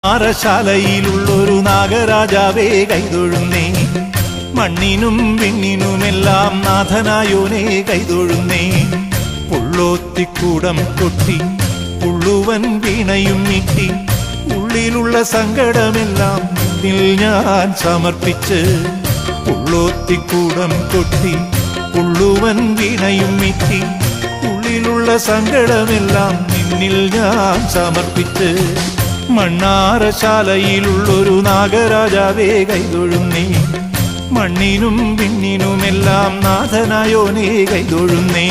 ആരശാലയിലുള്ളൊരു നാഗരാജാവേ കൈതൊഴുന്നേ, മണ്ണിനും വിണ്ണിനുമെല്ലാം നാഥനായോനെ കൈതൊഴുന്നേ. പുള്ളോത്തിക്കൂടം കൊട്ടി പുള്ളുവൻ വീണയും നീട്ടി, ഉള്ളിലുള്ള സങ്കടമെല്ലാം നിന്നിൽ ഞാൻ സമർപ്പിച്ച്. പുള്ളോത്തിക്കൂടം കൊട്ടി പുള്ളുവൻ വീണയും നീട്ടി, ഉള്ളിലുള്ള സങ്കടമെല്ലാം നിന്നിൽ ഞാൻ സമർപ്പിച്ച്. മണ്ണാറശാലയിലുള്ളൊരു നാഗരാജാവേ കൈതൊഴുന്നേ, മണ്ണിനും വിണ്ണിനുമെല്ലാം നാഥനായോനെ കൈതൊഴുന്നേ.